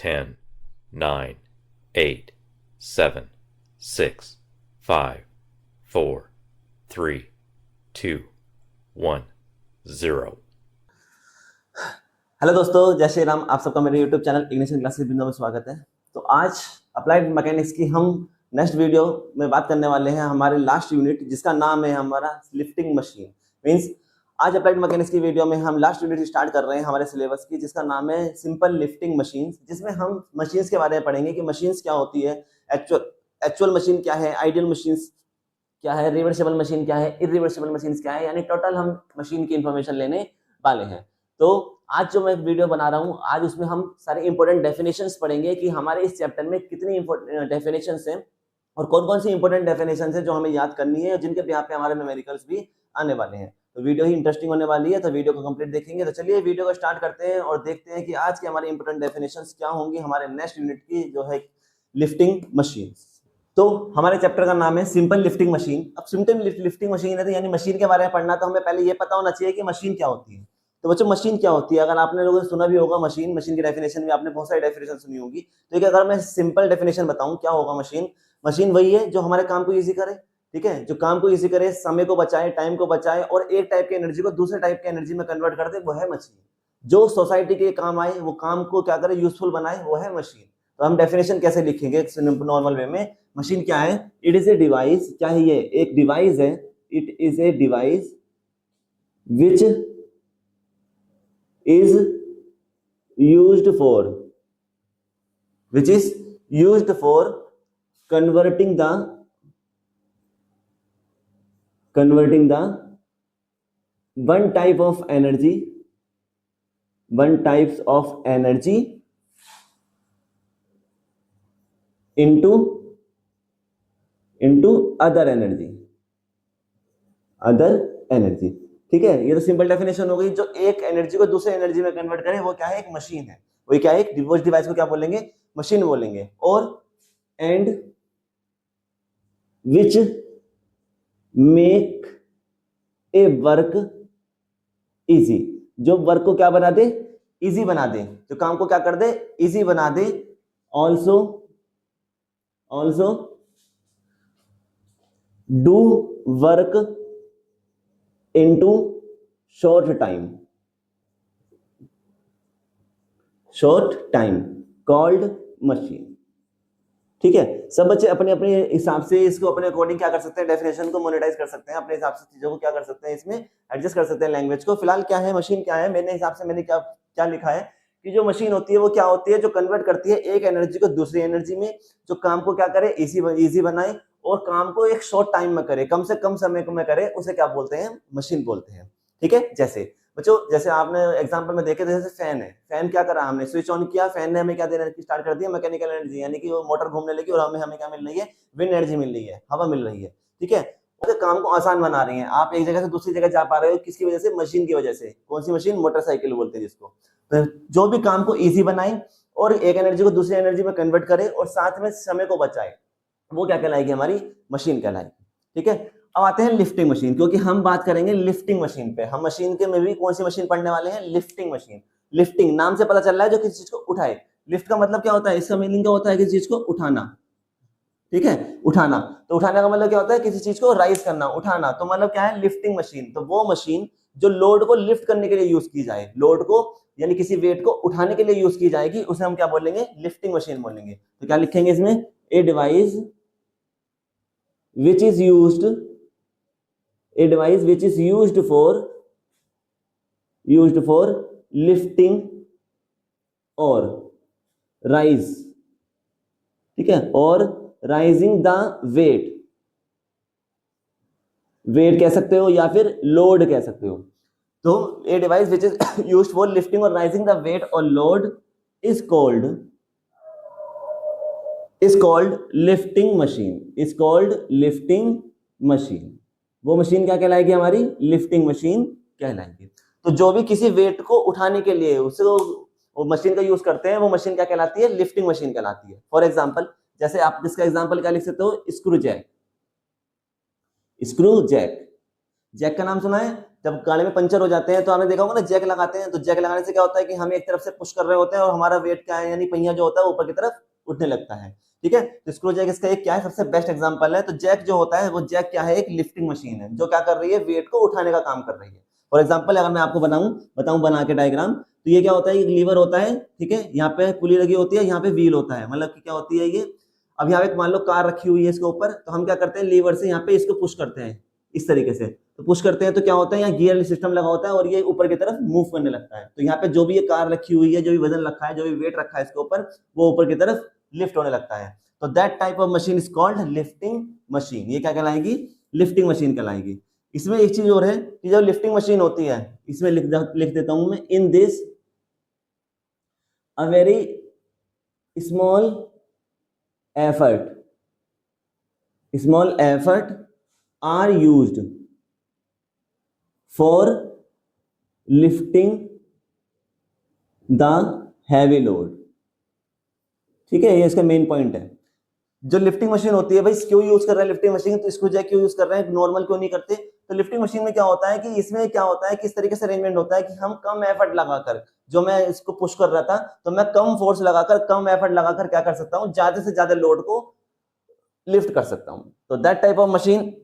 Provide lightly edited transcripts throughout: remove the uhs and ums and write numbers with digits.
10, 9, 8, 7, 6, 5, 4, 3, 2, 1, 0। Hello दोस्तों, जय श्री राम। आप सबका मेरे यूट्यूब चैनल इग्निशन क्लासेस बिंदु में स्वागत है। तो आज अप्लाइड मैकेनिक्स की हम नेक्स्ट वीडियो में बात करने वाले हैं हमारे लास्ट यूनिट, जिसका नाम है हमारा लिफ्टिंग मशीन। मींस आज अप्लाइड मैकेनिक्स की वीडियो में हम लास्ट यूनिट स्टार्ट कर रहे हैं हमारे सिलेबस की, जिसका नाम है सिंपल लिफ्टिंग मशीन, जिसमें हम मशीन्स के बारे में पढ़ेंगे कि मशीन्स क्या होती है, एक्चुअल मशीन क्या है, आइडियल मशीन क्या है, रिवर्सिबल मशीन क्या है, इरिवर्सिबल मशीन क्या है, यानी टोटल हम मशीन की इंफॉर्मेशन लेने वाले हैं। तो आज जो मैं वीडियो बना रहा हूँ, आज उसमें हम सारे इंपॉर्टेंट डेफिनेशंस पढ़ेंगे कि हमारे इस चैप्टर में कितनी डेफिनेशंस हैं और कौन कौन सी इंपॉर्टेंट डेफिनेशंस है जो हमें याद करनी है और जिनके यहाँ पे हमारे न्यूमेरिकल्स भी आने वाले हैं। तो वीडियो ही इंटरेस्टिंग होने वाली है, तो वीडियो को कंप्लीट देखेंगे। तो चलिए वीडियो को स्टार्ट करते हैं और देखते हैं कि आज के हमारे इंपॉर्टेंट डेफिनेशंस क्या होंगी हमारे नेक्स्ट यूनिट की, जो है लिफ्टिंग मशीन। तो हमारे चैप्टर का नाम है सिंपल लिफ्टिंग मशीन। अब सिंपल लिफ्टिंग मशीन है तो यानी मशीन के बारे में पढ़ना, तो हमें पहले ये पता होना चाहिए कि मशीन क्या होती है। तो बच्चों, मशीन क्या होती है? अगर आपने लोगों ने सुना भी होगा मशीन की डेफिनेशन में आपने बहुत सारी डेफिनेशन सुनी होगी। तो एक अगर मैं सिंपल डेफिनेशन बताऊं क्या होगा मशीन वही है जो हमारे काम को इजी करे, ठीक है, जो काम को इजी करे, समय को बचाए, टाइम को बचाए और एक टाइप की एनर्जी को दूसरे टाइप की एनर्जी में कन्वर्ट कर दे, वो है मशीन। जो सोसाइटी के काम आए, वो काम को क्या करे, यूजफुल बनाए, वो है मशीन। तो हम डेफिनेशन कैसे लिखेंगे नॉर्मल वे में? मशीन क्या है? इट इज ए डिवाइस, क्या है ये? एक डिवाइस है। It is a device which is used for converting the one types of energy into other energy। ठीक है, ये तो सिंपल डेफिनेशन हो गई। जो एक एनर्जी को दूसरे एनर्जी में कन्वर्ट करे, वो क्या है? एक मशीन है। वही क्या है? एक डिवाइस को क्या बोलेंगे? मशीन बोलेंगे। और and which make a work easy, जो वर्क को क्या बना दे? इजी बना दे, जो काम को क्या कर दे? इजी बना दे। Also do work into short time called machine। ठीक है, सब बच्चे अपने अपने हिसाब से इसको अपने अकॉर्डिंग क्या कर सकते हैं? डेफिनेशन को मोनेटाइज कर सकते हैं, अपने हिसाब से चीजों को क्या कर सकते हैं, इसमें एडजस्ट कर सकते हैं लैंग्वेज को। फिलहाल क्या है मशीन, क्या है? मेरे हिसाब से मैंने क्या लिखा है कि जो मशीन होती है वो क्या होती है? जो कन्वर्ट करती है एक एनर्जी को दूसरी एनर्जी में, जो काम को क्या करे? इजी बनाए और काम को एक शॉर्ट टाइम में करे, कम से कम समय में करे, उसे क्या बोलते हैं? मशीन बोलते हैं। ठीक है, जैसे बच्चों, जैसे आपने एग्जांपल में देखे, जैसे फैन है। फैन क्या करा? हमने स्विच ऑन किया, फैन ने हमें क्या देना स्टार्ट कर दिया? मैकेनिकल एनर्जी, यानी कि वो मोटर घूमने लगी और हमें क्या मिल रही है? विंड एनर्जी मिल रही है, हवा मिल रही है। ठीक है, वो काम को आसान बना रही है। आप एक जगह से दूसरी जगह जा पा रहे हो, किसकी वजह से? मशीन की वजह से। कौन सी मशीन? मोटरसाइकिल बोलते हैं जिसको। तो जो भी काम को ईजी बनाए और एक एनर्जी को दूसरी एनर्जी में कन्वर्ट करे और साथ में समय को बचाए, वो क्या कहलाएगी? हमारी मशीन कहलाएगी। ठीक है, अब आते हैं लिफ्टिंग मशीन, क्योंकि हम बात करेंगे लिफ्टिंग मशीन पे। हम मशीन के में भी कौन सी मशीन पढ़ने वाले हैं? Lifting machine. लिफ्टिंग नाम से पता चल रहा है जो किसी चीज को उठाए। लिफ्ट का मतलब क्या होता है? इसका मीनिंग क्या होता है? किसी चीज को उठाना। ठीक है, उठाना। तो उठाने का मतलब क्या होता है? किसी चीज को राइज करना, उठाना। तो मतलब क्या है? Lifting machine. तो वो मशीन जो लोड को लिफ्ट करने के लिए यूज की जाए, लोड को यानी किसी वेट को उठाने के लिए यूज की जाएगी, उसे हम क्या बोलेंगे? लिफ्टिंग मशीन बोलेंगे। तो क्या लिखेंगे इसमें? A device which is used for lifting or rise, ठीक है, और राइजिंग द वेट कह सकते हो या फिर लोड कह सकते हो। तो a device which is used for lifting और राइजिंग द वेट और load is called lifting machine. वो मशीन क्या कहलाएगी? हमारी लिफ्टिंग मशीन कहलाएगी। तो जो भी किसी वेट को उठाने के लिए उसे वो मशीन का यूज करते हैं, वो मशीन क्या कहलाती है? लिफ्टिंग मशीन कहलाती है। फॉर एग्जांपल, जैसे आप इसका एग्जांपल क्या लिख सकते हो? Screw Jack. जैक का नाम सुना है? जब गाड़ी में पंचर हो जाते हैं तो आपने देखा होगा ना, जैक लगाते हैं, तो जैक लगाने से क्या होता है कि हम एक तरफ से पुश कर रहे होते हैं और हमारा वेट क्या है, यानी पहिया जो होता है ऊपर की तरफ उठने लगता है। ठीक है, तो स्क्रू जैक इसका एक क्या है, सबसे बेस्ट एग्जांपल है। तो जैक जो होता है, वो जैक क्या है, एक लिफ्टिंग मशीन है जो क्या कर रही है, वेट को उठाने का काम कर रही है। फॉर एग्जाम्पल अगर मैं आपको बताऊं बना के डायग्राम, तो ये क्या होता है, एक लीवर होता है, ठीक है, यहाँ पे पुली लगी होती है, यहाँ पे व्हील होता है, मतलब कि क्या होती है ये, अब यहाँ पे मान लो कार रखी हुई है इसके ऊपर, तो हम क्या करते हैं, लीवर से यहाँ पे इसको पुश करते हैं इस तरीके से, तो पुश करते हैं तो क्या होता है, यहाँ गियर सिस्टम लगा होता है और ये ऊपर की तरफ मूव करने लगता है। तो यहाँ पे जो भी ये कार रखी हुई है, जो भी वजन रखा है, जो भी वेट रखा है इसके ऊपर, वो ऊपर की तरफ लिफ्ट होने लगता है। तो that type of machine is called lifting machine. ये क्या कहलाएगी, लिफ्टिंग मशीन कहलाएगी। इसमें एक चीज और है कि जब लिफ्टिंग मशीन होती है, इसमें लिख देता हूं मैं, in this a very small effort are used for lifting the heavy load। ठीक है, ये इसका मेन पॉइंट है। जो लिफ्टिंग मशीन होती है, भाई क्यों यूज कर रहे हैं लिफ्टिंग मशीन, तो स्क्रू जैक क्यों यूज कर रहे हैं, नॉर्मल क्यों नहीं करते। तो लिफ्टिंग मशीन में क्या होता है कि इसमें क्या होता है, किस तरीके से अरेंजमेंट होता है कि हम कम एफर्ट लगाकर, जो मैं इसको पुश कर रहा था, तो मैं कम फोर्स लगाकर, कम एफर्ट लगाकर क्या कर सकता हूं, ज्यादा से ज्यादा लोड को लिफ्ट कर सकता हूं। तो that type of machine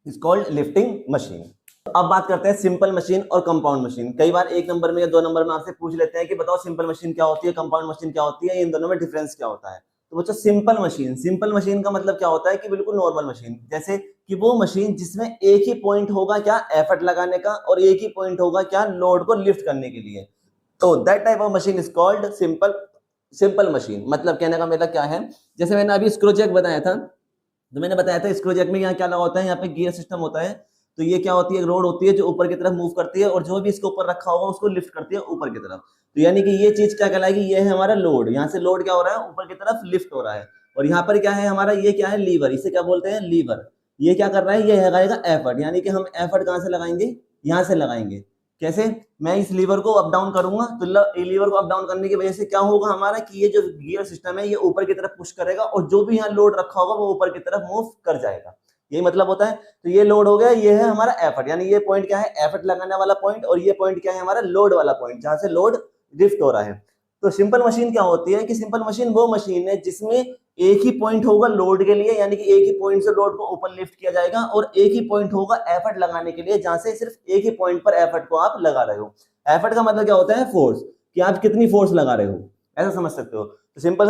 is called lifting machine. अब बात करते हैं सिंपल मशीन और कंपाउंड मशीन। कई बार 1 नंबर में या 2 नंबर में आपसे पूछ लेते हैं कि बताओ सिंपल मशीन क्या होती है, कंपाउंड मशीन क्या होती है, इन दोनों में डिफरेंस क्या होता है। तो बच्चों सिंपल मशीन का मतलब क्या होता है कि बिल्कुल नॉर्मल मशीन, जैसे कि वो मशीन जिसमें एक ही पॉइंट होगा क्या, एफर्ट लगाने का, और एक ही पॉइंट होगा क्या, लोड को लिफ्ट करने के लिए। तो that type of machine is called simple machine. मतलब कहने का मतलब क्या है, जैसे मैंने अभी स्क्रू जैक बताया था, तो मैंने बताया था स्क्रू जैक में यहाँ क्या लगा होता है, यहाँ पे गियर सिस्टम होता है। तो ये क्या होती है, एक रोड होती है जो ऊपर की तरफ मूव करती है, और जो भी इसके ऊपर रखा होगा उसको लिफ्ट करती है ऊपर की तरफ। तो यानी कि ये चीज क्या कहलाएगी, ये है हमारा लोड। यहाँ से लोड क्या हो रहा है, ऊपर की तरफ लिफ्ट हो रहा है। और यहाँ पर क्या है हमारा, ये क्या है, लीवर, इसे क्या बोलते हैं, लीवर। ये क्या कर रहा है, ये लगाएगा एफर्ट, यानी कि हम एफर्ट कहाँ से लगाएंगे, यहाँ से लगाएंगे। कैसे, मैं इस लीवर को अप डाउन करूंगा, तो लीवर को अप डाउन करने की वजह से क्या होगा हमारा, कि ये जो गियर सिस्टम है ये ऊपर की तरफ पुश करेगा, और जो भी यहाँ लोड रखा होगा वो ऊपर की तरफ मूव कर जाएगा। यही मतलब होता है। तो ये लोड हो गया, ये है हमारा एफर्ट, यानी ये पॉइंट क्या है, एफर्ट लगाने वाला पॉइंट, और ये पॉइंट क्या है हमारा, लोड वाला पॉइंट, जहां से लोड लिफ्ट हो रहा है। तो सिंपल मशीन क्या होती है कि सिंपल मशीन वो मशीन है जिसमें एक ही पॉइंट होगा लोड के लिए, यानी कि एक ही पॉइंट से लोड को ऊपर लिफ्ट किया जाएगा, और एक ही पॉइंट होगा एफर्ट लगाने के लिए, जहां से सिर्फ एक ही पॉइंट पर एफर्ट को आप लगा रहे हो। एफर्ट का मतलब क्या होता है, फोर्स, कि आप कितनी फोर्स लगा रहे हो, ऐसा समझ सकते हो। तो सिंपल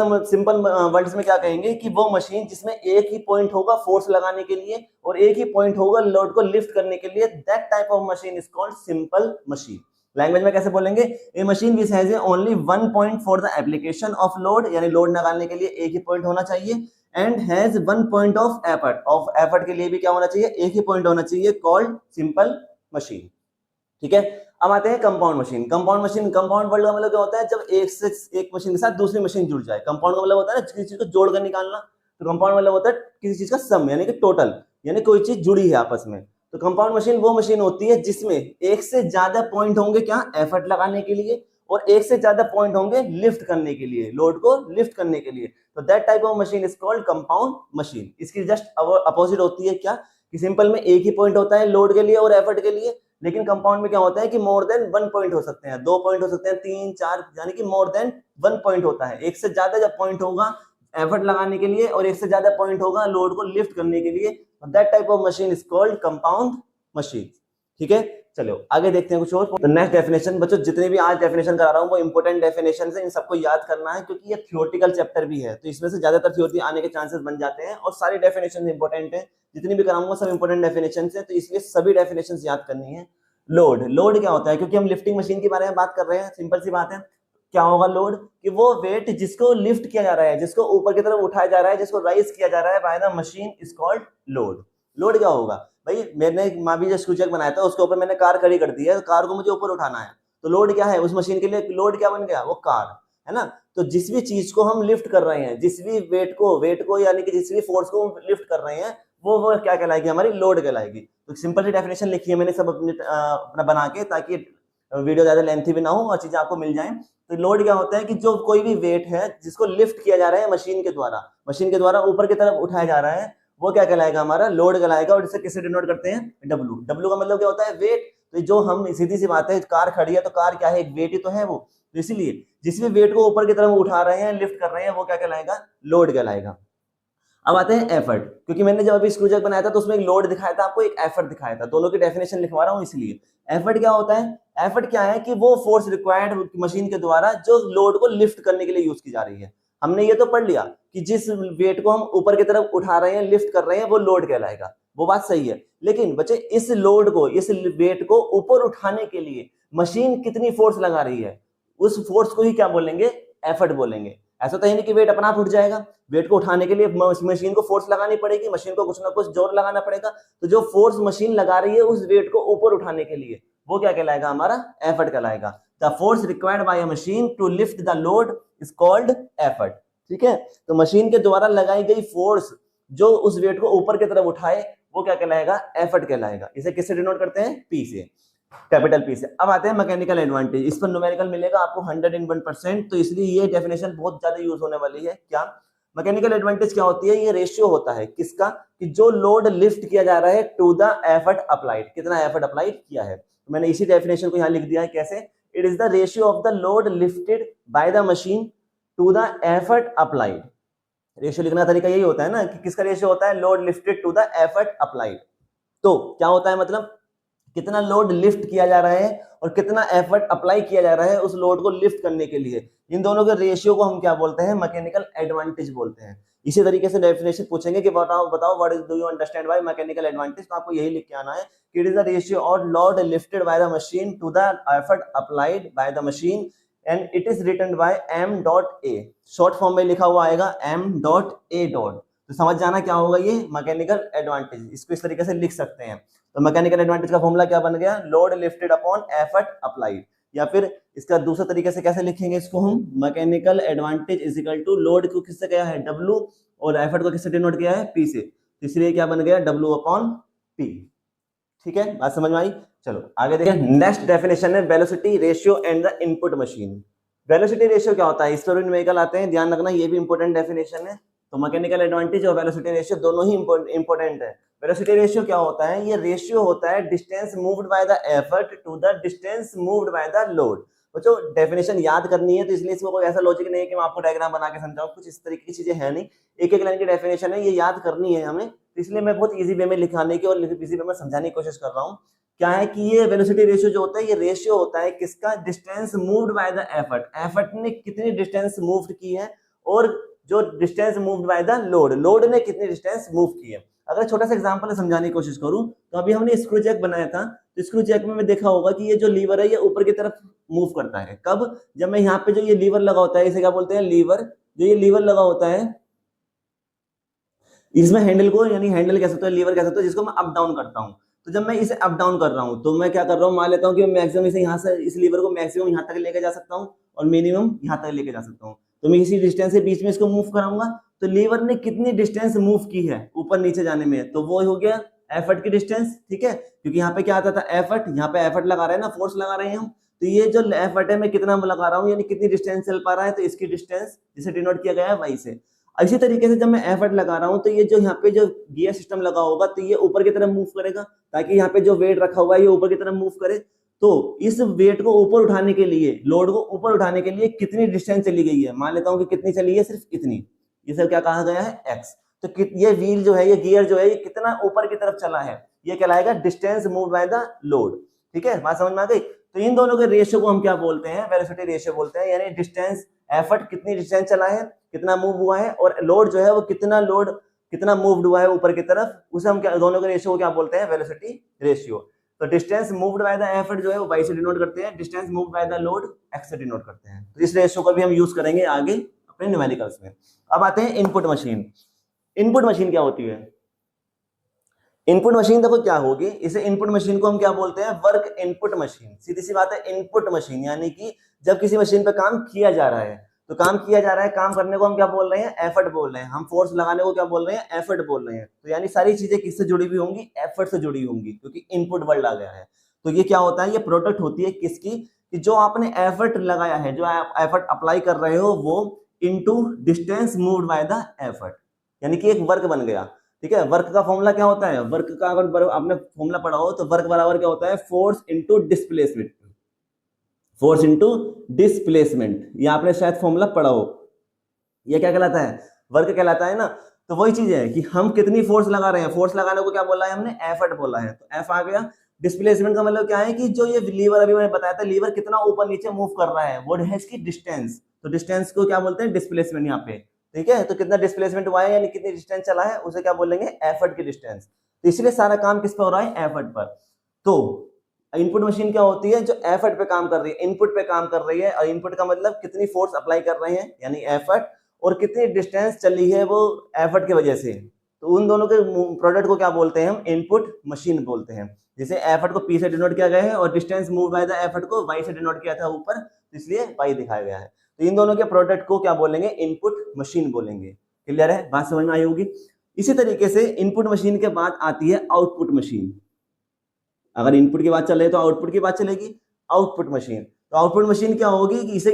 वर्ड्स में क्या कहेंगे कि वो मशीन जिसमें एक ही पॉइंट होगा फोर्स लगाने के लिए, और एक ही पॉइंट होगा लोड को लिफ्ट करने के लिए, that type of machine is called simple machine. Language में कैसे बोलेंगे, a machine which has only one point for the application of load, यानी लोड निकालने के लिए एक ही पॉइंट होना चाहिए, and has one point of effort के लिए भी क्या होना चाहिए, एक ही पॉइंट होना चाहिए, कॉल्ड सिंपल मशीन। ठीक है, अब आते हैं कंपाउंड मशीन। कंपाउंड वर्ड का मतलब क्या होता है, जब एक मशीन के साथ दूसरी मशीन जुड़ जाए। कंपाउंड का मतलब होता है ना, किसी चीज को जोड़कर निकालना। तो कंपाउंड मतलब होता है किसी चीज का सम, यानी कि टोटल, यानी कोई चीज जुड़ी है आपस में। तो कंपाउंड मशीन वो मशीन होती है जिसमें एक से ज्यादा पॉइंट होंगे क्या, एफर्ट लगाने के लिए, और एक से ज्यादा पॉइंट होंगे लिफ्ट करने के लिए, लोड को लिफ्ट करने के लिए। तो that type of machine is called compound machine. इसकी जस्ट अपोजिट होती है क्या, कि सिंपल में एक ही पॉइंट होता है लोड के लिए और एफर्ट के लिए, लेकिन कंपाउंड में क्या होता है कि मोर देन 1 पॉइंट हो सकते हैं, 2 पॉइंट हो सकते हैं, 3 4, यानी कि मोर देन 1 पॉइंट होता है। एक से ज्यादा जब पॉइंट होगा एफर्ट लगाने के लिए, और एक से ज्यादा पॉइंट होगा लोड को लिफ्ट करने के लिए, that type of machine is called compound machine. ठीक है, चलो आगे देखते हैं कुछ और। तो नेक्स्ट डेफिनेशन, बच्चों जितने भी आज डेफिनेशन करा रहा हूँ वो इंपॉर्टेंट डेफिनेशन है, इन सबको याद करना है, क्योंकि ये थियोरेटिकल चैप्टर भी है, तो इसमें से ज्यादातर थ्योरी आने के चांसेस बन जाते हैं, और सारी डेफिनेशन इंपॉर्टेंट है, जितनी भी कराऊंगा सब इंपॉर्टेंट डेफिनेशन है, तो इसलिए सभी डेफिनेशन याद करनी है। लोड क्या होता है, क्योंकि हम लिफ्टिंग मशीन के बारे में बात कर रहे हैं, सिंपल सी बात है। क्या होगा लोड, कि वो वेट जिसको लिफ्ट किया जा रहा है, जिसको ऊपर की तरफ उठाया जा रहा है, जिसको राइज किया जा रहा है bye the machine is called load. Load क्या होगा भाई, मैंने भी जो स्क्रू जैक बनाया था उसके ऊपर मैंने कार खड़ी कर दी है, कार को मुझे ऊपर उठाना है, तो लोड क्या है उस मशीन के लिए, लोड क्या बन गया, वो कार है ना। तो जिस भी चीज को हम लिफ्ट कर रहे हैं, जिस भी वेट को यानी कि जिस भी फोर्स को हम लिफ्ट कर रहे हैं, वो क्या कहलाएगी, हमारी लोड कहलाएगी। तो सिंपल सी डेफिनेशन लिखी है मैंने सब अपना बना के, ताकि वीडियो ज्यादा लेंथी भी ना हो और चीजें आपको मिल जाएं। तो लोड क्या होता है कि जो कोई भी वेट है जिसको लिफ्ट किया जा रहा है मशीन के द्वारा ऊपर की तरफ उठाया जा रहा है, वो क्या कहलाएगा, हमारा लोड कहलाएगा। और इसे किससे डिनोट करते हैं, डब्ल्यू। डब्ल्यू का मतलब क्या होता है, वेट। तो जो हम सीधी सी बात है, कार खड़ी है तो कार क्या है, एक वेट ही तो है वो, तो इसीलिए जिस भी वेट को ऊपर की तरफ उठा रहे हैं, लिफ्ट कर रहे हैं, वो क्या कहलाएगा, लोड कहलाएगा। अब आते हैं एफर्ट, क्योंकि मैंने जब अभी स्क्रू जैक बनाया था तो उसमें एक लोड दिखाया था आपको, एक एफर्ट दिखाया था, दोनों की डेफिनेशन लिखवा रहा हूं इसलिए। एफर्ट क्या होता है, एफर्ट क्या है कि वो फोर्स रिक्वायर्ड मशीन के द्वारा जो लोड को लिफ्ट करने के लिए यूज की जा रही है। हमने ये तो पढ़ लिया कि जिस वेट को हम ऊपर की तरफ उठा रहे हैं, लिफ्ट कर रहे हैं, वो लोड कहलाएगा, वो बात सही है। लेकिन बच्चे इस लोड को, इस वेट को ऊपर उठाने के लिए मशीन कितनी फोर्स लगा रही है, उस फोर्स को ही क्या बोलेंगे, एफर्ट बोलेंगे। ऐसा तो है नहीं कि वेट अपना आप उठ जाएगा, वेट को उठाने के लिए मशीन को फोर्स लगानी पड़ेगी, मशीन को कुछ ना कुछ जोर लगाना पड़ेगा। तो जो फोर्स मशीन लगा रही है उस वेट को ऊपर उठाने के लिए, वो क्या कहलाएगा, हमारा एफर्ट कहलाएगा। The force required by a machine to lift the load is called effort. ठीक है, तो मशीन के द्वारा लगाई गई फोर्स जो उस वेट को ऊपर की तरफ उठाए, वो क्या कहलाएगा, एफर्ट कहलाएगा। इसे किससे डिनोट करते हैं, पी से, कैपिटल पी से। अब आते हैं मैकेनिकल एडवांटेज, इस पर न्यूमेरिकल मिलेगा आपको 101%, तो इसलिए ये डेफिनेशन बहुत ज्यादा यूज होने वाली है। क्या मैकेनिकल एडवांटेज क्या होती है, ये रेशियो होता है किसका, कि जो लोड लिफ्ट किया जा रहा है टू द एफर्ट अप्लाइड, कितना एफर्ट अप्लाइड किया है। तो मैंने इसी डेफिनेशन को यहाँ लिख दिया है, कैसे, it is the ratio of the load lifted by the machine to the effort applied. Ratio लिखने का तरीका यही होता है ना, कि किसका रेशियो होता है, load lifted to the effort applied. तो क्या होता है, मतलब कितना लोड लिफ्ट किया जा रहा है और कितना एफर्ट अप्लाई किया जा रहा है उस लोड को लिफ्ट करने के लिए, इन दोनों के रेशियो को हम क्या बोलते हैं, मैकेनिकल एडवांटेज बोलते हैं। इसी तरीके से डेफिनेशन पूछेंगे कि बताओ what is, do you understand by mechanical advantage, तो आपको यही लिख के आना है कि it is the ratio of load lifted by the machine to the effort applied by the machine and it is written by m dot a, short form में लिखा हुआ आएगा m डॉट a डॉट। तो समझ जाना क्या होगा ये मैकेनिकल एडवांटेज, इसको इस तरीके से लिख सकते हैं। तो मैकेनिकल एडवांटेज का फॉर्मूला क्या बन गया, load lifted upon effort applied. या फिर इसका दूसरे तरीके से कैसे लिखेंगे इसको हम, mechanical advantage is equal to load को किससे किया है, W, और एफर्ट को किससे डिनोट किया है, P से, इसलिए क्या बन गया, W अपॉन P। ठीक है, बात समझ में आई। चलो आगे देखिए, नेक्स्ट डेफिनेशन है velocity ratio and the input machine. Velocity ratio क्या होता है, इस पर व्हीकल आते हैं, ध्यान रखना, ये भी इंपॉर्टेंट डेफिनेशन है। तो मैकेनिकल एडवांटेज और वेलोसिटी रेशियो दोनों ही इंपॉर्टेंट है। वेलोसिटी रेशियो क्या होता है, ये रेशियो होता है distance moved by the effort to the distance moved by the load. बच्चों डेफिनेशन याद करनी है, तो इसलिए इसमें कोई ऐसा लॉजिक नहीं है कि मैं आपको डायग्राम बना के समझाऊं, कुछ इस तरीके की चीजें है नहीं, एक एक लाइन की डेफिनेशन है, ये याद करनी है हमें, तो इसलिए मैं बहुत इजी वे में लिखाने की और इजी वे में समझाने की कोशिश कर रहा हूँ। क्या है कि ये वेलोसिटी रेशियो जो होता है, ये रेशियो होता है किसका, distance moved by the effort, effort ने कितनी डिस्टेंस मूव की है, और जो distance moved by the load, load ने कितनी डिस्टेंस मूव की है। अगर छोटा सा एग्जांपल समझाने की कोशिश करूं, तो अभी हमने स्क्रू जैक बनाया था, तो स्क्रू जैक में देखा होगा कि ये जो लीवर है ये ऊपर की तरफ मूव करता है। कब, जब मैं यहाँ पे जो ये लीवर लगा होता है, इसे क्या बोलते हैं, लीवर, जो ये लीवर लगा होता है, इसमें हैंडल को, यानी हैंडल कह सकते हो, लीवर कह सकते हो, जिसको मैं अप डाउन करता हूँ। तो जब मैं इसे अप डाउन कर रहा हूँ, तो मैं क्या कर रहा हूँ, मान लेता हूँ कि मैक्सिमम इसे यहाँ से, इस लीवर को मैक्सिमम यहाँ तक लेके जा सकता हूँ और मिनिमम यहाँ तक लेके जा सकता हूँ। तो मैं इसी डिस्टेंस के बीच में इसको मूव कराऊंगा, तो लीवर ने कितनी डिस्टेंस मूव की है ऊपर नीचे जाने में, तो वो हो गया एफर्ट की डिस्टेंस। ठीक है, क्योंकि यहाँ पे क्या आता था, एफर्ट, यहाँ पे एफर्ट लगा रहे हैं ना, फोर्स लगा रहे हैं हम, तो ये जो एफर्ट है मैं कितना लगा रहा हूँ, यानी कितनी डिस्टेंस चल पा रहा है, तो इसकी डिस्टेंस जिसे डिनोट किया गया है वाई से। इसी तरीके से जब मैं एफर्ट लगा रहा हूं, तो ये जो यहाँ पे जो गियर सिस्टम लगा होगा, तो ये ऊपर की तरफ मूव करेगा, ताकि यहाँ पे जो वेट रखा हुआ है ये ऊपर की तरफ मूव करे। तो इस वेट को ऊपर उठाने के लिए, लोड को ऊपर उठाने के लिए कितनी डिस्टेंस चली गई है, मान लेता हूं कि कितनी चली है, सिर्फ इतनी, ये सब क्या कहा गया है, एक्स। तो ये व्हील जो है, ये गियर जो है, ये कितना ऊपर की तरफ चला है, ये कहलाएगा distance moved by the load. ठीक है, बात समझ में आ गई। तो इन दोनों के रेशियो को हम क्या बोलते हैं, वेलोसिटी रेशियो बोलते हैं, यानी डिस्टेंस, एफर्ट कितनी डिस्टेंस चला है, कितना मूव हुआ है, और लोड जो है वो कितना मूव्ड हुआ है ऊपर की तरफ, उसे हम क्या, दोनों के रेशियो को क्या बोलते हैं, वेलोसिटी रेशियो। तो distance moved by the effort जो है वो वाई से डिनोट करते हैं, distance moved by the load x से डिनोट करते हैं। तो इस रेशियो को भी हम यूज करेंगे आगे अपने न्यूमेरिकल्स में। अब आते हैं इनपुट मशीन। इनपुट मशीन क्या होती है, इनपुट मशीन देखो क्या होगी, इसे इनपुट मशीन को हम क्या बोलते हैं, वर्क इनपुट मशीन। सीधी सी बात है, इनपुट मशीन यानी कि जब किसी मशीन पर काम किया जा रहा है, तो काम किया जा रहा है, काम करने को हम क्या बोल रहे हैं, एफर्ट बोल रहे हैं, हम फोर्स लगाने को क्या बोल रहे हैं, एफर्ट बोल रहे हैं। तो यानी सारी चीजें किससे जुड़ी हुई होंगी, एफर्ट से जुड़ी होंगी, क्योंकि इनपुट वर्ड आ गया है। तो ये क्या होता है, ये प्रोडक्ट होती है किसकी, कि जो आपने एफर्ट लगाया है, जो आप एफर्ट अप्लाई कर रहे हो, वो into distance moved by the effort, यानी कि एक वर्क बन गया। ठीक है। वर्क का फॉर्मूला क्या होता है, वर्क का अगर आपने फॉर्मूला पढ़ा हो तो वर्क बराबर क्या होता है, force into displacement, force into displacement, ये आपने शायद फॉर्मूला पढ़ा हो। ये क्या कहलाता है, वर्क कहलाता है ना। तो वही चीज है कि हम कितनी फोर्स लगा रहे हैं, फोर्स लगाने को क्या बोला है हमने, एफर्ट बोला है, तो एफ आ गया। डिस्प्लेसमेंट का मतलब क्या है कि जो ये लीवर अभी मैंने बताया था, लीवर कितना ऊपर नीचे मूव कर रहा है, वो है इसकी डिस्टेंस, तो डिस्टेंस को क्या बोलते हैं, डिस्प्लेसमेंट यहाँ पे, ठीक है। तो कितना डिस्प्लेसमेंट हुआ है यानी कितनी डिस्टेंस चला है, उसे क्या बोलेंगे, एफर्ट की डिस्टेंस। तो इसलिए सारा काम किस पे हो रहा है, एफर्ट पर। तो इनपुट मशीन क्या होती है, जो एफर्ट पे काम कर रही है, इनपुट पे काम कर रही है, और इनपुट का मतलब कितनी फोर्स अप्लाई कर रहे हैं यानी एफर्ट, और कितनी डिस्टेंस चली है वो एफर्ट की वजह से। तो उन दोनों के प्रोडक्ट को क्या बोलते हैं हम, इनपुट मशीन बोलते हैं। जैसे एफर्ट को पी से डिनोट किया गया है और distance move by the effort को वाई से डिनोट किया था ऊपर, तो इसलिए वाई दिखाया गया है। तो इन दोनों के प्रोडक्ट को क्या बोलेंगे, इनपुट मशीन बोलेंगे। क्लियर है, बात समझ में आई होगी। इसी तरीके से इनपुट मशीन के बाद आती है आउटपुट मशीन। अगर इनपुट की बात चल रही है तो आउटपुट की बात चलेगी, आउटपुट मशीन। तो आउटपुट मशीन क्या होगी कि इसे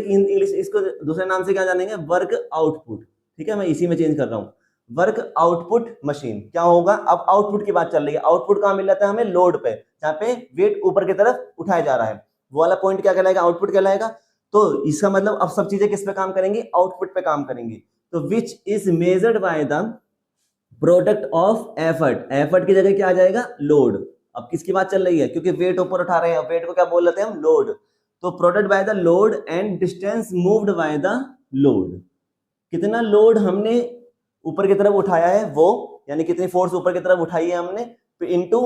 इसको दूसरे नाम से क्या जानेंगे, वर्क आउटपुट, ठीक है। मैं इसी में चेंज कर रहा हूँ, वर्क आउटपुट मशीन क्या होगा। अब आउटपुट की बात चल रही है, आउटपुट कहाँ मिल जाता है हमें, लोड पे, जहाँ पे वेट ऊपर की तरफ उठाया जा रहा है, वो वाला पॉइंट क्या कहलाएगा, आउटपुट कहलाएगा। तो इसका मतलब अब सब चीजें किस पे काम करेंगी, आउटपुट पे काम करेंगी। तो which is measured by the product of effort, effort की जगह क्या आ जाएगा, लोड। अब किसकी बात चल रही है, क्योंकि वेट ऊपर उठा रहे हैं, वेट को क्या बोल लेते हैं हम, लोड। तो product bye the load and distance moved by the load, कितना लोड हमने ऊपर की तरफ उठाया है वो, यानी कितनी फोर्स ऊपर की तरफ उठाई है हमने, तो इनटू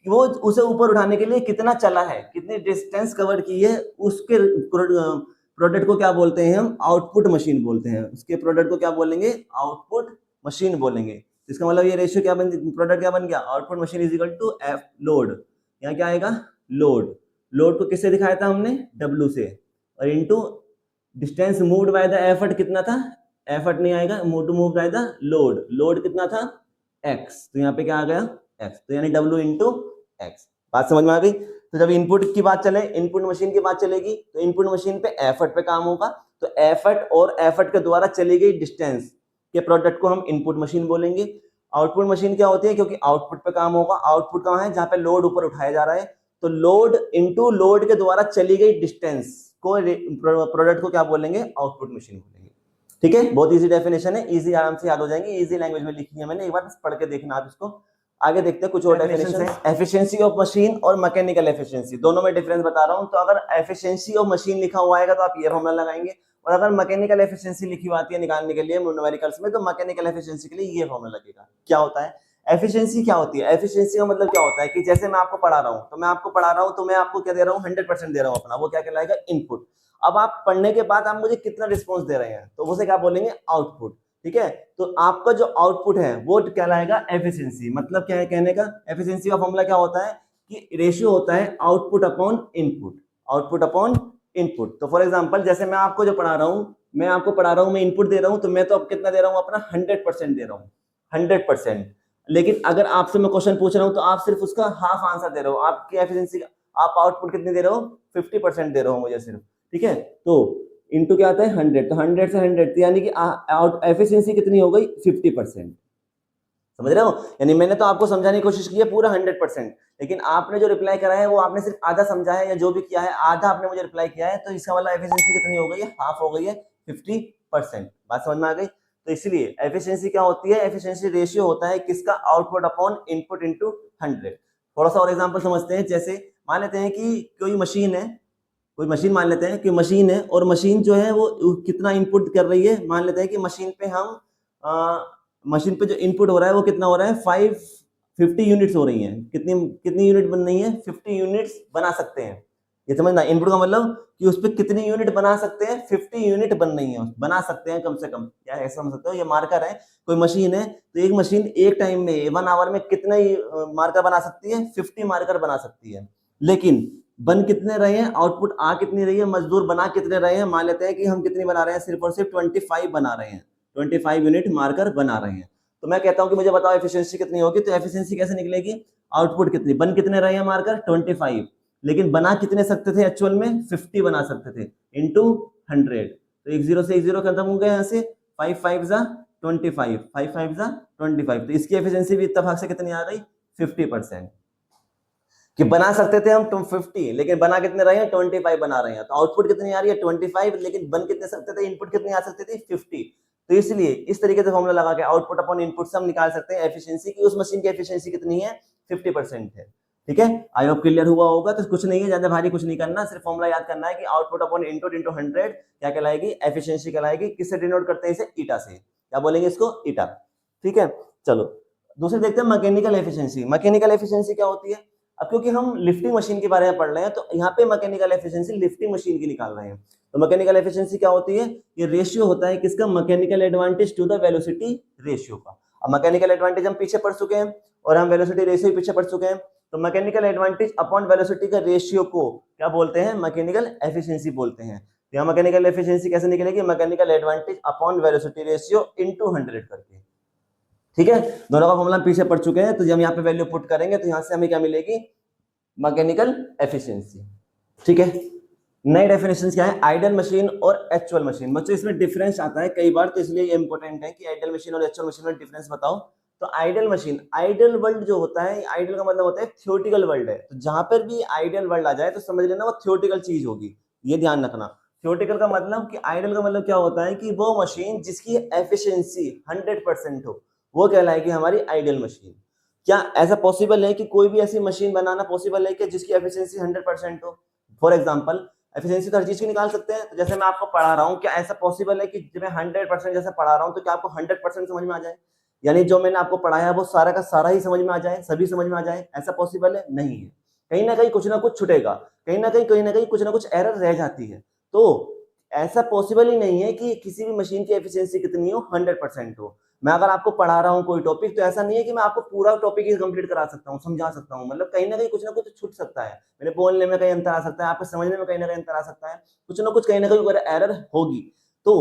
वो उसे ऊपर उठाने के लिए कितना चला है, कितनी डिस्टेंस कवर की है, उसके प्रोडक्ट को क्या बोलते हैं हम, आउटपुट मशीन बोलते हैं। उसके प्रोडक्ट को क्या बोलेंगे, आउटपुट मशीन बोलेंगे। इसका मतलब ये रेशियो क्या बन, प्रोडक्ट क्या बन गया, output machine is equal to F load, यहाँ क्या आएगा, लोड। लोड को किससे दिखाया था हमने, डब्ल्यू से, और into distance moved by the effort कितना था, एफर्ट नहीं आएगा, move by the load, load कितना था, एक्स, तो यहाँ पे क्या आ गया, एक्स, तो यानी डब्ल्यू इंटू एक्स। बात समझ में आ गई। तो जब इनपुट की बात चले, इनपुट मशीन की बात चलेगी, तो इनपुट मशीन पे एफर्ट पे काम होगा, तो एफर्ट और एफर्ट के द्वारा चली गई डिस्टेंस के प्रोडक्ट को हम इनपुट मशीन बोलेंगे। आउटपुट मशीन क्या होती है, क्योंकि आउटपुट पे काम होगा, आउटपुट कहाँ है, जहाँ पे लोड ऊपर उठाया जा रहा है, तो लोड इनटू लोड के द्वारा चली गई डिस्टेंस को प्रोडक्ट को क्या बोलेंगे, आउटपुट मशीन बोलेंगे। ठीक है, बहुत इजी डेफिनेशन है, इजी आराम से याद हो जाएंगे, इजी लैंग्वेज में लिखी है मैंने, एक बार पढ़ के देखना आप इसको। आगे देखते हैं कुछ और डेफिनेशन है। एफिशिएंसी ऑफ मशीन और मैकेनिकल एफिशिएंसी, दोनों में डिफरेंस बता रहा हूं। तो अगर एफिशिएंसी ऑफ मशीन लिखा हुआ आएगा तो आप ये फॉर्मूला लगाएंगे, और अगर मैकेनिकल एफिशिएंसी लिखी हुई आती है निकालने के लिए न्यूमेरिकल्स में, तो मैकेनिकल एफिशिएंसी के लिए ये फॉर्मूला लगेगा। क्या होता है एफिशिएंसी, क्या होती है एफिशिएंसी का मतलब क्या होता है कि जैसे मैं आपको पढ़ा रहा हूं, तो मैं आपको पढ़ा रहा हूं, तो मैं आपको क्या दे रहा हूं, 100% दे रहा हूं अपना, वो क्या कहलाएगा, इनपुट। अब आप पढ़ने के बाद आप मुझे कितना रिस्पॉन्स दे रहे हैं, तो उसे क्या बोलेंगे, आउटपुट। ठीक है, तो आपका जो आउटपुट है वो कहलाएगा एफिशिएंसी। मतलब क्या है कहने का, एफिशिएंसी का फॉर्मूला क्या होता है कि रेशियो होता है output upon input, output upon input. तो फॉर एग्जांपल जैसे मैं आपको जो पढ़ा रहा हूं, मैं आपको पढ़ा रहा हूं, मैं इनपुट दे रहा हूं, तो मैं तो अब कितना दे रहा हूं, अपना 100% दे रहा हूं, 100%। लेकिन अगर आपसे मैं क्वेश्चन पूछ रहा हूं तो आप सिर्फ उसका हाफ आंसर दे रहे हो, आपकी एफिशिएंसी, आप आउटपुट कितनी दे रहे हो, 50% दे रहे हो मुझे सिर्फ। ठीक है, तो इनटू क्या आता है 100, तो 100 से 100, यानी कि एफिशिएंसी कितनी हो गई, 50%। समझ रहे हो, यानी मैंने तो आपको समझाने की कोशिश की है पूरा 100%, लेकिन आपने जो रिप्लाई करा है वो आपने सिर्फ आधा समझा है, या जो भी किया है आधा आपने मुझे रिप्लाई किया है, तो इसका मतलब एफिशिएंसी कितनी हो गई है, हाफ हो गई है, 50%। बात समझ में आ गई। तो इसलिए एफिशिएंसी क्या होती है, एफिशिएंसी रेशियो होता है किसका, आउटपुट अपॉन इनपुट इनटू 100। थोड़ा सा और एग्जांपल समझते हैं। जैसे मान लेते हैं कि कोई मशीन है, कोई मशीन मान लेते हैं कि मशीन है, और मशीन जो है वो कितना इनपुट कर रही है, मान लेते हैं कि मशीन पे हम मशीन पे जो इनपुट हो रहा है वो कितना हो रहा है, 50 यूनिट्स हो रही हैं। कितनी यूनिट बन रही है, 50 यूनिट्स बना सकते हैं। ये समझना, इनपुट का मतलब कि उस पर कितनी यूनिट बना सकते हैं, 50 यूनिट बन रही है, बना सकते हैं कम से कम, या ऐसा समझ सकते हो। ये मार्कर है, कोई मशीन है, तो एक मशीन एक टाइम में 1 आवर में कितने मार्कर बना सकती है, 50 मार्कर बना सकती है। लेकिन बन कितने रहे हैं, आउटपुट आ कितनी रही है, मजदूर बना कितने रहे हैं, मान लेते हैं कि हम कितनी बना रहे हैं, सिर्फ और सिर्फ 25 बना रहे हैं, 25 यूनिट मार्कर बना रहे हैं। तो मैं कहता हूं कि मुझे बताओ एफिशिएंसी कितनी होगी, तो एफिशिएंसी कैसे निकलेगी, आउटपुट कितनी, बन कितने रहे हैं मार्कर 25, लेकिन बना कितने सकते थे एक्चुअल में, 50 बना सकते थे, इंटू 100। तो 1 0 से 1 0 खत्म हो गया, यहाँ से 5 5 जा 25, 5 5 जा 25, तो इसकी एफिशिएंसी भी इत्तेफाक से कितनी आ गई 50%। कि बना सकते थे हम 50, लेकिन बना कितने रहे हैं 25 बना रहे हैं, तो आउटपुट कितनी आ रही है 25, लेकिन बन कितने सकते थे, इनपुट कितनी आ सकती थी 50। तो इसलिए इस तरीके से फॉर्मूला लगा के आउटपुट अपॉन इनपुट से हम निकाल सकते हैं एफिशिएंसी की, उस मशीन की एफिशिएंसी कितनी है 50% है। ठीक है, आई होप क्लियर हुआ होगा। तो कुछ नहीं है, ज्यादा भारी कुछ नहीं करना, सिर्फ फॉर्मूला याद करना है कि आउटपुट अपॉन इनपुट इंटू 100 क्या कहलाएगी, एफिशिएंसी कहलाएगी। किससे डिनोट करते हैं इसे, ईटा से। क्या बोलेंगे इसको, ईटा। ठीक है, चलो दूसरे देखते हैं मैकेनिकल एफिशिएंसी। मैकेनिकल एफिशिएंसी क्या होती है, अब क्योंकि हम लिफ्टिंग मशीन के बारे में पढ़ रहे हैं तो यहाँ पे मैकेनिकल एफिशिएंसी लिफ्टिंग मशीन की निकाल रहे हैं। तो मैकेनिकल एफिशिएंसी क्या होती है, ये रेशियो होता है किसका, mechanical advantage to the velocity ratio का। अब मैकेनिकल एडवांटेज हम पीछे पढ़ चुके हैं और हम वेलोसिटी रेशियो पीछे पढ़ चुके हैं। तो मैकेनिकल एडवांटेज अपॉन वेलोसिटी का रेशियो को क्या बोलते हैं, मैकेनिकल एफिशिएंसी बोलते हैं। यहाँ मैकेनिकल एफिशिएंसी कैसे निकलेगी, mechanical advantage upon velocity ratio into 100 करके। ठीक है, दोनों का फॉर्मूला पीछे पढ़ चुके हैं। तो जब हम यहाँ पे वैल्यू पुट करेंगे तो यहाँ से हमें क्या मिलेगी, मैकेनिकल एफिशिएंसी। ठीक है, नई डेफिनेशन क्या है, आइडल मशीन और एक्चुअल मशीन। बच्चों इसमें डिफरेंस आता है कई बार, तो इसलिए ये इंपॉर्टेंट है कि आइडल मशीन और एक्चुअल मशीन में डिफरेंस बताओ। तो आइडल मशीन, आइडल वर्ल्ड जो होता है, आइडल का मतलब होता है थियोरेटिकल वर्ल्ड है। तो जहां पर भी आइडल वर्ल्ड आ जाए तो समझ लेना वो थियोरेटिकल चीज होगी, ये ध्यान रखना। थियोरेटिकल का मतलब कि आइडल का मतलब क्या होता है कि वो मशीन जिसकी एफिशिएंसी 100% हो, वो कहलाएगी हमारी आइडल मशीन। क्या ऐसा पॉसिबल है कि कोई भी ऐसी मशीन बनाना पॉसिबल है कि जिसकी एफिशिएंसी 100% हो? फॉर एग्जांपल, एफिशिएंसी तो हर चीज की निकाल सकते हैं। तो जैसे मैं आपको पढ़ा रहा हूँ, क्या ऐसा पॉसिबल है कि जब मैं 100% जैसे पढ़ा रहा हूँ तो क्या आपको 100% समझ में आ जाए, यानी जो मैंने आपको पढ़ाया वो सारा का सारा ही समझ में आ जाए, सभी समझ में आ जाए? ऐसा पॉसिबल है? नहीं है। कहीं ना कुछ छूटेगा, कहीं ना कहीं कुछ ना कुछ एरर रह जाती है। तो ऐसा पॉसिबल ही नहीं है कि किसी भी मशीन की एफिशिएंसी कितनी हो, 100% हो। मैं अगर आपको पढ़ा रहा हूँ कोई टॉपिक, तो ऐसा नहीं है कि मैं आपको पूरा टॉपिक ही कंप्लीट करा सकता हूँ, समझा सकता हूँ। मतलब कहीं ना कहीं कुछ ना कुछ छूट सकता है, मेरे बोलने में कहीं अंतर आ सकता है, आपको समझने में कहीं ना कहीं अंतर आ सकता है, कुछ ना कुछ कहीं ना कहीं एरर होगी। तो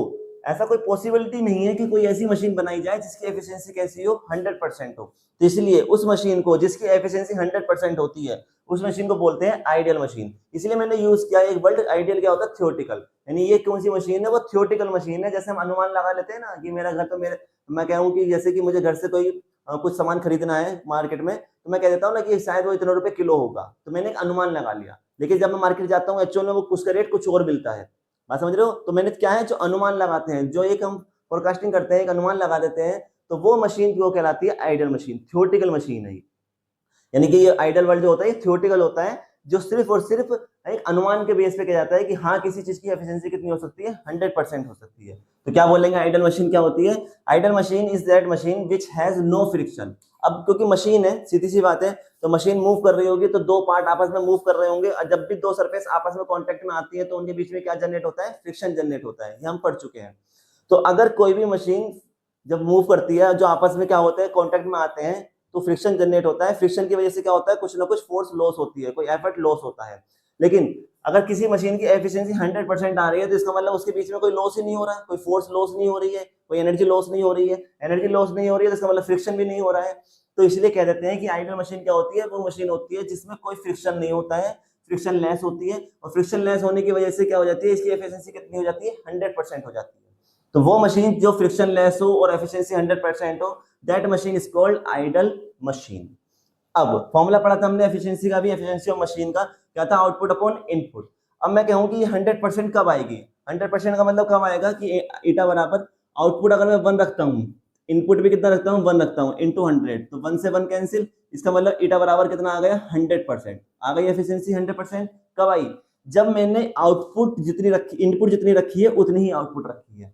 ऐसा कोई पॉसिबिलिटी नहीं है कि कोई ऐसी मशीन बनाई जाए जिसकी एफिशिएंसी कैसी हो, 100% हो। तो इसलिए उस मशीन को जिसकी एफिशिएंसी 100% होती है, उस मशीन को बोलते हैं आइडियल मशीन। इसलिए मैंने यूज किया एक वर्ड, आइडियल क्या होता है, थियोरेटिकल। यानी ये कौन सी मशीन है, वो थियोरेटिकल मशीन है। जैसे हम अनुमान लगा लेते हैं ना कि मेरा घर, तो मेरे मैं कहूँ कि जैसे कि मुझे घर से कोई कुछ सामान खरीदना है मार्केट में, तो मैं कह देता हूँ ना कि शायद वो इतने रुपए किलो होगा, तो मैंने एक अनुमान लगा लिया। लेकिन जब मैं मार्केट जाता हूँ एक्चुअल में वो उसका रेट कुछ और मिलता है। बात समझ रहे हो? तो मैंने क्या है, जो अनुमान लगाते हैं, जो एक हम फोरकास्टिंग करते हैं, एक अनुमान लगा देते हैं, तो वो मशीन जो कहलाती है आइडियल मशीन, थियोरेटिकल मशीन है। यानी कि ये आइडल वर्ल्ड जो होता है ये थियोरेटिकल होता है, जो सिर्फ और सिर्फ एक अनुमान के बेस पे किया जाता है कि हाँ किसी चीज की एफिशिएंसी कितनी हो सकती है, 100% हो सकती है। तो क्या बोलेंगे आइडल मशीन क्या होती है? Ideal machine is that machine which has no friction. अब क्योंकि मशीन है, सीधी सी बात है, तो मशीन मूव कर रही होगी तो दो पार्ट आपस में मूव कर रहे होंगे, और जब भी दो सरफेस आपस में कांटेक्ट में आती है तो उनके बीच में क्या जनरेट होता है, फ्रिक्शन जनरेट होता है। ये हम पढ़ चुके हैं। तो अगर कोई भी मशीन जब मूव करती है, जो आपस में क्या होता है, कांटेक्ट में आते हैं, तो फ्रिक्शन जनरेट होता है। फ्रिक्शन की वजह से क्या होता है, कुछ ना कुछ फोर्स लॉस होती है, कोई एफर्ट लॉस होता है। लेकिन अगर किसी मशीन की एफिशिएंसी 100% आ रही है, तो इसका मतलब उसके बीच में कोई लॉस ही नहीं हो रहा है, कोई फोर्स लॉस नहीं हो रही है, कोई एनर्जी लॉस नहीं हो रही है। एनर्जी लॉस नहीं हो रही है तो इसका मतलब फ्रिक्शन भी नहीं हो रहा है। तो इसलिए कह देते हैं कि आइडियल मशीन क्या होती है, वो मशीन होती है जिसमें कोई फ्रिक्शन नहीं होता है, फ्रिक्शन लेस होती है। और फ्रिक्शन लेस होने की वजह से क्या हो जाती है, इसकी एफिशिएंसी कितनी हो जाती है, 100% हो जाती है। तो वो मशीन जो फ्रिक्शन लेस हो और एफिशिएंसी 100% हो, that machine is called ideal machine. अब फॉर्मूला पढ़ा था हमने एफिशिएंसी का भी, एफिशिएंसी ऑफ मशीन का क्या था, आउटपुट अपॉन इनपुट। अब मैं कहूँ कि 100% कब आएगी, 100% का मतलब कब आएगा कि ईटा बराबर आउटपुट अगर मैं 1 रखता हूँ, इनपुट भी कितना रखता हूँ, 1 रखता हूँ, इंटू 100, तो 1 से 1 कैंसिल, इसका मतलब ईटा बराबर कितना आ गया, 100% आ गई एफिशिएंसी 100%। कब आई, जब मैंने आउटपुट जितनी रखी, इनपुट जितनी रखी है उतनी ही आउटपुट रखी है।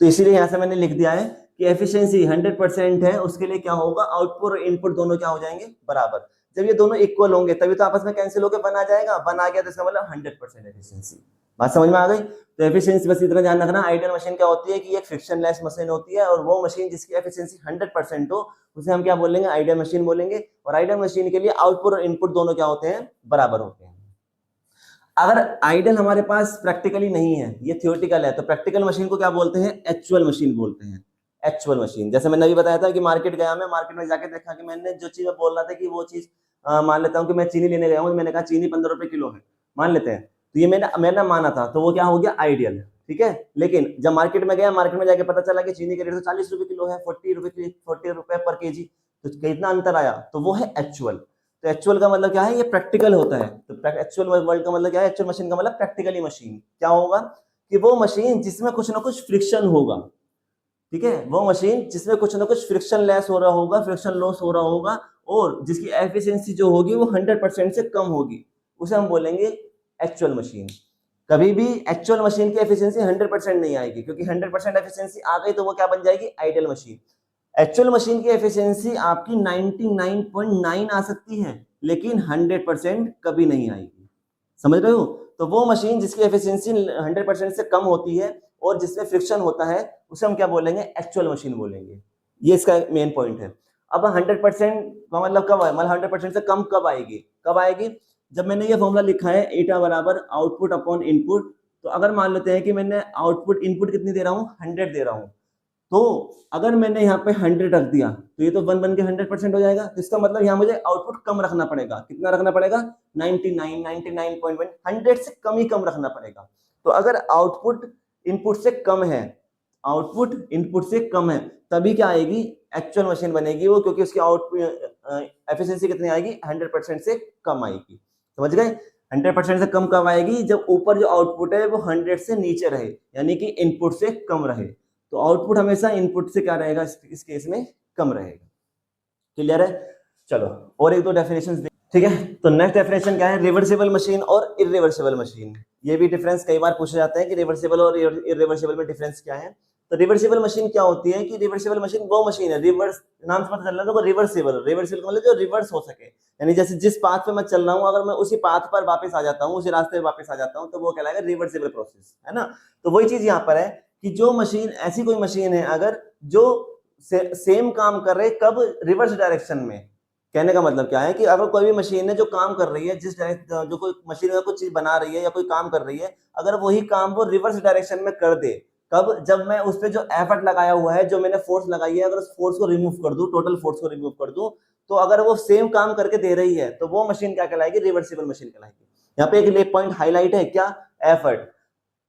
तो इसीलिए यहां से मैंने लिख दिया है कि एफिशिएंसी 100% है, उसके लिए क्या होगा, आउटपुट और इनपुट दोनों क्या हो जाएंगे, बराबर। जब ये दोनों इक्वल होंगे तभी तो आपस में कैंसिल होकर 1 आ जाएगा, 1 आ गया तो इसका मतलब 100% एफिशिएंसी। बात समझ में आ गई? तो एफिशिएंसी बस इतना ध्यान रखना, आइडियल मशीन क्या होती है कि एक फ्रिक्शनलेस मशीन होती है, और वो मशीन जिसकी एफिशिएंसी 100% हो उसे हम क्या बोलेंगे, आइडियल मशीन बोलेंगे। और आइडियल मशीन के लिए आउटपुट और इनपुट दोनों क्या होते हैं, बराबर होते हैं। अगर आइडल हमारे पास प्रैक्टिकली नहीं है, ये थियोरेटिकल है, तो प्रैक्टिकल मशीन को क्या बोलते हैं, एक्चुअल मशीन बोलते हैं। एक्चुअल मशीन, जैसे मैंने अभी बताया था कि मार्केट गया, मैं मार्केट में जाके देखा कि मैंने जो चीज बोल रहा था कि वो चीज मान लेता हूँ कि मैं चीनी लेने गया हूँ, मैंने कहा चीनी 15 रुपए किलो है, मान लेते हैं, तो ये मैंने माना था, तो वो क्या हो गया, आइडियल। ठीक है। लेकिन जब मार्केट में गया, मार्केट में जाके पता चला कि चीनी का रेट तो 40 रुपए किलो है, 40 रुपए पर केजी, तो कितना अंतर आया, तो वो है एक्चुअल। तो एक्चुअल का मतलब क्या है, ये प्रैक्टिकल होता है। तो एक्चुअल वर्ल्ड का मतलब क्या है, एक्चुअल मशीन का मतलब प्रैक्टिकली मशीन। क्या होगा कि वो मशीन जिसमें कुछ ना कुछ फ्रिक्शन होगा, ठीक है, वो मशीन जिसमें कुछ ना कुछ फ्रिक्शन लेस हो रहा होगा, फ्रिक्शन लॉस हो रहा होगा, और जिसकी एफिशिएंसी जो होगी वो 100% से कम होगी, उसे हम बोलेंगे एक्चुअल मशीन। कभी भी एक्चुअल मशीन की एफिशिएंसी 100% नहीं आएगी, क्योंकि 100% एफिशिएंसी आ गई तो वो क्या बन जाएगी, आइडियल मशीन। एक्चुअल मशीन की एफिशिएंसी आपकी 99.9 आ सकती है, लेकिन 100% कभी नहीं आएगी। समझ रहे हो? तो वो मशीन जिसकी एफिशिएंसी 100% से कम होती है और जिसमें फ्रिक्शन होता है, उसे हम क्या बोलेंगे, एक्चुअल मशीन बोलेंगे। ये इसका मेन पॉइंट है। अब 100% का मतलब कब है, मतलब 100% से कम कब आएगी, कब आएगी, जब मैंने ये फॉर्मूला लिखा है एटा बराबर आउटपुट अपॉन इनपुट। तो अगर मान लेते हैं कि मैंने आउटपुट इनपुट कितनी दे रहा हूँ, 100 दे रहा हूँ, तो अगर मैंने यहाँ पे 100 रख दिया तो ये तो 1 बन के 100% हो जाएगा। तो इसका मतलब यहाँ मुझे आउटपुट कम रखना पड़ेगा। कितना रखना पड़ेगा, 99, 99.1, 100 से कम ही कम रखना पड़ेगा। तो अगर आउटपुट इनपुट से कम है, आउटपुट इनपुट से कम है, तभी क्या आएगी, एक्चुअल मशीन बनेगी वो, क्योंकि उसकी आउटपुट एफिशिएंसी कितनी आएगी, 100% से कम आएगी। समझ गए? 100% से कम कब आएगी, जब ऊपर जो आउटपुट है वो 100 से नीचे रहे, यानी कि इनपुट से कम रहे। तो आउटपुट हमेशा इनपुट से क्या रहेगा, इस केस में कम रहेगा। क्लियर है? चलो और एक दो डेफिनेशन, ठीक है। तो नेक्स्ट डेफिनेशन क्या है, रिवर्सिबल मशीन और इरिवर्सिबल मशीन। ये भी डिफरेंस कई बार पूछे जाते हैं कि रिवर्सिबल और इरिवर्सिबल में डिफरेंस क्या है। तो रिवर्सिबल मशीन क्या होती है कि रिवर्सिबल मशीन वो मशीन है, रिवर्स नाम से पता चल रहा है, रिवर्सिबल, रिवर्सिबल मतलब जो रिवर्स हो सके, यानी जैसे जिस पाथ पे मैं चल रहा हूँ, अगर मैं उसी पाथ पर वापस आ जाता हूँ, उसी रास्ते पे वापस आ जाता हूँ, तो वो कहलाएगा रिवर्सिबल प्रोसेस, है ना। तो वही चीज यहाँ पर है कि जो मशीन, ऐसी कोई मशीन है अगर जो सेम काम कर रहे, कब, रिवर्स डायरेक्शन में। कहने का मतलब क्या है कि अगर कोई भी मशीन है जो काम कर रही है, जिस जो कोई मशीन है कुछ चीज बना रही है या कोई काम कर रही है, अगर वही काम वो रिवर्स डायरेक्शन में कर दे, कब, जब मैं उस पर जो एफर्ट लगाया हुआ है, जो मैंने फोर्स लगाई है, अगर उस फोर्स को रिमूव कर दूं, टोटल फोर्स को रिमूव कर दूं, तो अगर वो सेम काम करके दे रही है, तो वो मशीन क्या कहलाएगी, रिवर्सिबल मशीन कहलाएगी। यहाँ पे एक पॉइंट हाईलाइट है, क्या, एफर्ट।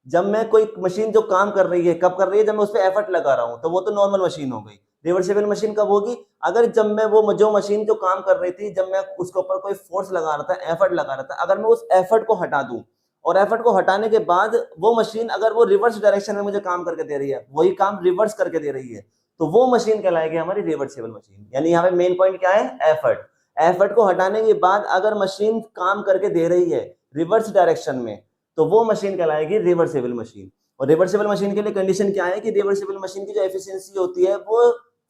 जब मैं कोई मशीन जो काम कर रही है, कब कर रही है, जब मैं उस पर एफर्ट लगा रहा हूं, तो वो तो नॉर्मल मशीन हो गई। रिवर्सिबल मशीन कब होगी, अगर जब मैं वो जो मशीन जो काम कर रही थी, जब मैं उसके ऊपर कोई फोर्स लगा रहा था, एफर्ट लगा रहा था, अगर मैं उस एफर्ट को हटा दूं, और एफर्ट को हटाने के बाद वो मशीन अगर वो रिवर्स डायरेक्शन में मुझे काम करके दे रही है, वही काम रिवर्स करके दे रही है, तो वो मशीन कहलाएगी हमारी रिवर्सिबल मशीन। यानी यहाँ पे मेन पॉइंट क्या है, एफर्ट। एफर्ट को हटाने के बाद अगर मशीन काम करके दे रही है रिवर्स डायरेक्शन में, तो वो मशीन कहलाएगी रिवर्सिबल मशीन। और रिवर्सिबल मशीन के लिए कंडीशन क्या है कि रिवर्सिबल मशीन की जो एफिशिएंसी होती है वो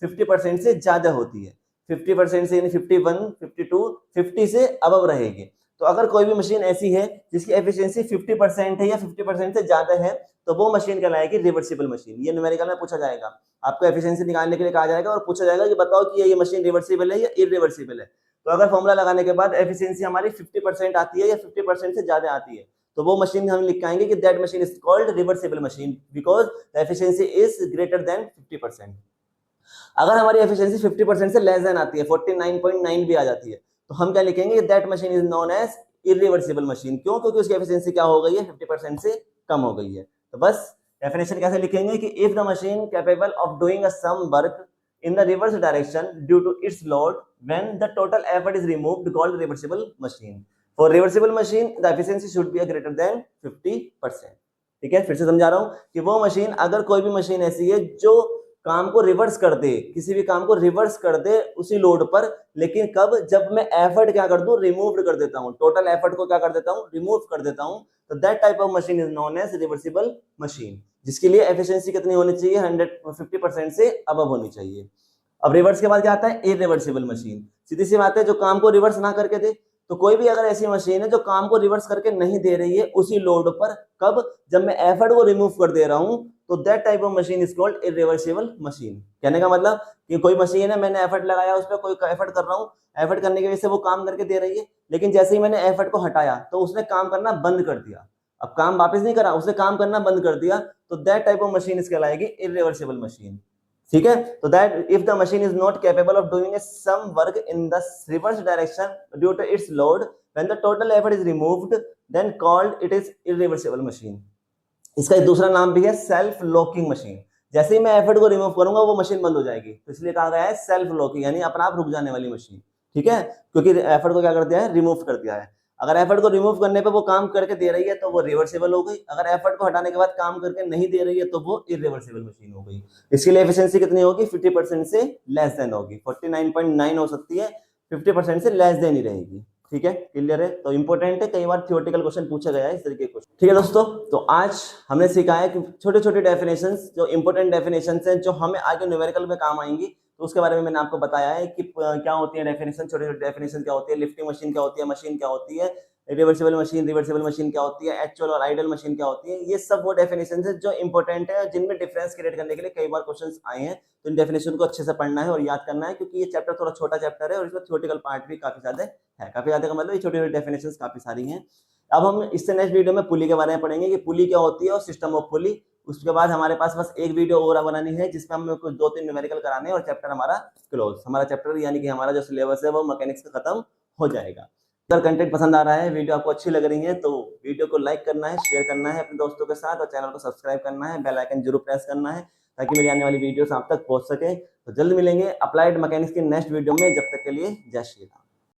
50% से ज्यादा होती है। 50% से यानी 51, 52, 50 से अबव रहेगी। तो अगर कोई भी मशीन ऐसी है जिसकी एफिशिएंसी 50% है या 50% से ज्यादा है, तो वो मशीन कहलाएगी रिवर्सिबल मशीन। ये न्यूमेरिकल में पूछा जाएगा, आपको एफिशिएंसी निकालने के लिए कहा जाएगा और पूछा जाएगा कि बताओ कि ये मशीन रिवर्सिबल है या इरिवर्सिबल है। तो अगर फॉर्मूला लगाने के बाद एफिशिएंसी हमारी 50% आती है या 50% से ज्यादा आती है, तो वो मशीन हम लिख पाएंगे कि that machine is called reversible machine because the efficiency is greater than 50%। अगर हमारी एफिशिएंसी 50% से लेस देन आती है, 49.9 भी आ जाती है, तो हम क्या लिखेंगे, that machine is known as irreversible machine. क्यों? क्योंकि उसकी एफिशिएंसी क्या हो गई है, 50% से कम हो गई है। तो बस डेफिनेशन कैसे लिखेंगे कि if the machine capable of doing a some work in the reverse direction due to its load when the total effort is removed called reversible machine. For reversible machine the efficiency should be greater than 50%. ठीक है, फिर से समझा रहा हूं कि वो machine, अगर कोई भी मशीन ऐसी है जो काम को रिवर्स कर दे, किसी भी काम को रिवर्स कर दे उसी लोड पर, लेकिन कब, जब मैं एफर्ट क्या कर दूं, रिमूव कर देता हूं, टोटल एफर्ट को क्या कर देता हूं, रिमूव कर देता हूं, तो that type of machine is known as reversible machine, जिसके लिए एफिशिएंसी कितनी होनी चाहिए, 150% से अबव होनी चाहिए। अब रिवर्स के बाद क्या आता है, इरिवर्सिबल मशीन। सीधी सी बात है, जो काम को रिवर्स ना करके दे। तो कोई भी अगर ऐसी मशीन है जो काम को रिवर्स करके नहीं दे रही है उसी लोड पर, कब, जब मैं एफर्ट को रिमूव कर दे रहा हूं, तो that type of machine is called irreversible machine. कहने का मतलब कि कोई मशीन है, मैंने एफर्ट लगाया, उस पर कोई एफर्ट कर रहा हूं, एफर्ट करने की वजह से वो काम करके दे रही है, लेकिन जैसे ही मैंने एफर्ट को हटाया तो उसने काम करना बंद कर दिया। अब काम वापस नहीं करा, उसने काम करना बंद कर दिया, तो दैट टाइप ऑफ मशीन इस कहलाएगी इरिवर्सिबल मशीन। ठीक है, तो that if the machine is not capable of doing some work in the reverse direction due to its load when the total effort is removed then called it is irreversible machine. इसका एक दूसरा नाम भी है self locking machine. जैसे ही मैं effort को remove करूंगा वो मशीन बंद हो जाएगी, तो इसलिए कहा गया है सेल्फ लॉकिंग, यानी अपने आप रुक जाने वाली मशीन। ठीक है, क्योंकि एफर्ट को क्या कर दिया है, रिमूव कर दिया है। अगर एफर्ट को रिमूव करने पे वो काम करके दे रही है तो वो रिवर्सिबल हो गई, अगर एफर्ट को हटाने के बाद काम करके नहीं दे रही है तो वो इरिवर्सिबल मशीन हो गई। इसके लिए एफिशिएंसी कितनी होगी, 50% से लेस देन होगी, 49.9 हो सकती है, 50% से लेस देन ही रहेगी। ठीक है, क्लियर है। तो इंपॉर्टेंट है, कई बार थियोरेटिकल क्वेश्चन पूछा गया है इस तरीके के। ठीक है दोस्तों, तो आज हमने सीखा है कि छोटे छोटे डेफिनेशंस, जो इंपॉर्टेंट डेफिनेशंस हैं, जो हमें आगे न्यूमेरिकल में काम आएंगी, तो उसके बारे में मैंने आपको बताया है कि क्या होती है डेफिनेशन, छोटे छोटे डेफिनेशन क्या होती है, लिफ्टिंग मशीन क्या होती है, मशीन क्या होती है, रिवर्सिबल मशीन क्या होती है, एक्चुअल और आइडल मशीन क्या होती है। ये सब वो डेफिनेशन है जो इंपॉर्टेंट है, जिनमें डिफरेंस क्रिएट करने के लिए कई बार क्वेश्चंस आए हैं। तो इन डेफिनेशन को अच्छे से पढ़ना है और याद करना है, क्योंकि ये चैप्टर थोड़ा छोटा चैप्टर है और इसमें थ्योरेटिकल पार्ट भी काफी ज्यादा है। काफी ज्यादा का मतलब ये छोटी छोटी डेफिनेशंस काफी सारी हैं। अब हम इससे नेक्स्ट वीडियो में पुली के बारे में पढ़ेंगे कि पुली क्या होती है और सिस्टम ऑफ पुली। उसके बाद हमारे पास बस एक वीडियो और बनानी है जिसमें हमें कुछ 2-3 न्यूमेरिकल कराने हैं और चैप्टर हमारा क्लोज। हमारा चैप्टर यानी कि हमारा जो सिलेबस है वो मैकेनिक्स का खत्म हो जाएगा। अगर कंटेंट पसंद आ रहा है, वीडियो आपको अच्छी लग रही है, तो वीडियो को लाइक करना है, शेयर करना है अपने दोस्तों के साथ और चैनल को सब्सक्राइब करना है, बेल आइकन जरूर प्रेस करना है ताकि मेरी आने वाली वीडियोस आप तक पहुंच सके। तो जल्द मिलेंगे अप्लाइड मैकेनिक्स की नेक्स्ट वीडियो में, जब तक के लिए जय श्री राम।